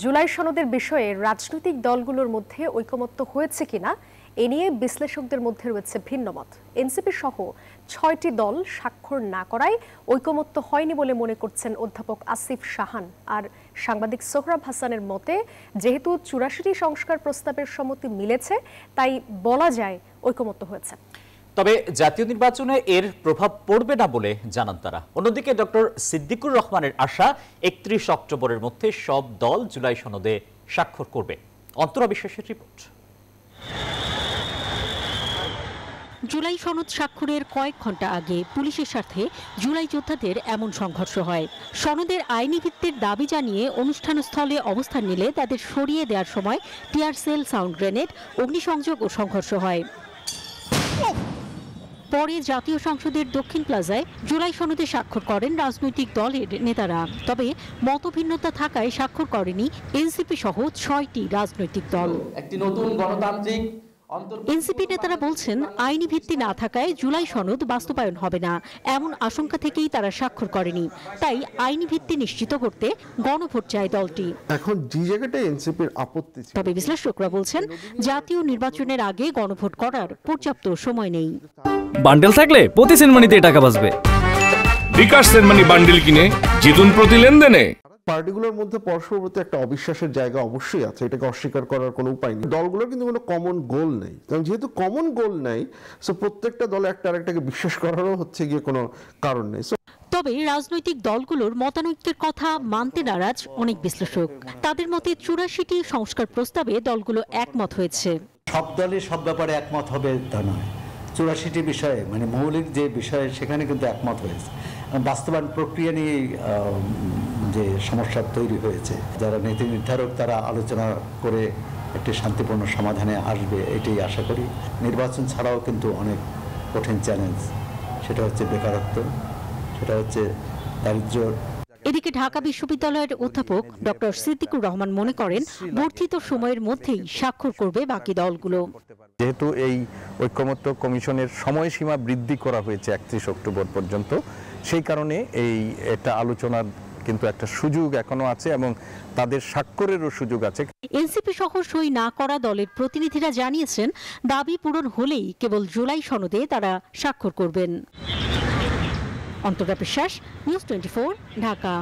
জুলাই সনদের বিষয়ে রাজনৈতিক দলগুলোর মধ্যে ঐকমত্য হয়েছে কিনা এ নিয়ে বিশ্লেষকদের মধ্যে রয়েছে ভিন্নমত। এনসিপি সহ ৬টি দল স্বাক্ষর না করায় ঐকমত্য হয়নি বলে মনে করছেন অধ্যাপক আসিফ শাহান। আর সাংবাদিক সোহরাব হাসানের মতে, যেহেতু ৮৪টি সংস্কার প্রস্তাবের সম্মতি মিলেছে, তাই বলা যায় ঐকমত্য হয়েছে। তবে জাতীয় নির্বাচনে এর প্রভাব পড়বে না বলে জানান তারা। অন্যদিকে ডক্টর সিদ্দিকুর রহমানের আশা ৩১ অক্টোবরের মধ্যে সব দল জুলাই সনদে স্বাক্ষর করবে। অন্তরা বিশ্বাসের রিপোর্ট। জুলাই সনদ স্বাক্ষরের কয়েক ঘন্টা আগে পুলিশের সাথে জুলাই যোদ্ধাদের এমন সংঘর্ষ হয়। সনদের আইনি ভিত্তির দাবি জানিয়ে অনুষ্ঠানস্থলে অবস্থান নিলে তাদের সরিয়ে দেওয়ার সময় টিয়ার সেল, সাউন্ড গ্রেনেড, অগ্নিসংযোগ ও সংঘর্ষ হয়। পরে জাতীয় সংসদের দক্ষিণ প্লাজায় জুলাই সনদে স্বাক্ষর করেন রাজনৈতিক দলের নেতারা। তবে মতভিন্নতা থাকায় স্বাক্ষর করেনি এনসিপি সহ ৬টি রাজনৈতিক দল। একটি নতুন গণতান্ত্রিক এনসিপি নেতারা বলছেন, আইনি ভিত্তি না থাকায় জুলাই সনদ বাস্তবায়ন হবে না, এমন আশঙ্কা থেকেই তারা স্বাক্ষর করেনি। তাই আইনি ভিত্তি নিশ্চিত করতে গণভোট চায় দলটি। এখন যে জায়গাটা এনসিপির আপত্তি, তবে বিশ্লেষকরা বলছেন, জাতীয় নির্বাচনের আগে গণভোট করার পর্যাপ্ত সময় নেই। বান্ডেল থাকলে প্রতি সেনমানিতে টাকা বাঁচবে। বিকাশ সেনমানি বান্ডেল কিনে জিতুন প্রতি লেনদেনে। পার্টিগুলোর মধ্যে পরস্পর প্রতি একটা অবিশ্বাসের জায়গা অবশ্যই আছে, এটাকে অস্বীকার করার কোনো উপায় নেই। দলগুলোর কিন্তু কোনো কমন গোল নেই, কারণ যেহেতু কমন গোল নেই, সো প্রত্যেকটা দলে একটা আরেকটাকে বিশ্বাস করারও হচ্ছে গিয়ে কোনো কারণ নেই। তবে রাজনৈতিক দলগুলোর মতানৈক্যের কথা মানতে নারাজ অনেক বিশ্লেষক। তাদের মতে ৮৪টি সংস্কার প্রস্তাবে দলগুলো একমত হয়েছে। সব দলই সব ব্যাপারে একমত হবে তা নয়। ৮৪টি বিষয়ে মানে মৌলিক যে বিষয়ে সেখানে কিন্তু একমত হয়েছে। বাস্তবায়ন প্রক্রিয়া নিয়ে যে সমস্যা তৈরি হয়েছে, যারা নীতি নির্ধারক তারা আলোচনা করে একটি শান্তিপূর্ণ সমাধানে আসবে, এটাই আশা করি। নির্বাচন ছাড়াও কিন্তু অনেক কঠিন চ্যালেঞ্জ, সেটা হচ্ছে বেকারত্ব, সেটা হচ্ছে দারিদ্র্য। এদিকে ঢাকা বিশ্ববিদ্যালয়ের অধ্যাপক ডক্টর সিদ্দিকুর রহমান মনে করেন, বর্ধিত সময়ের মধ্যেই স্বাক্ষর করবে বাকি দলগুলো। যেহেতু এই ঐকমত্য কমিশনের সময়সীমা বৃদ্ধি করা হয়েছে ৩১ অক্টোবর পর্যন্ত, সেই কারণে এটা আলোচনার কিন্তু একটা সুযোগ এখনো আছে এবং তাদের স্বাক্ষরেরও সুযোগ আছে। এনসিপি সহ সই না করা দলের প্রতিনিধিরা জানিয়েছেন, দাবি পূরণ হলেই কেবল জুলাই সনদে তারা স্বাক্ষর করবেন। অন্তরা বিশ্বাস, নিউজ 24, ঢাকা।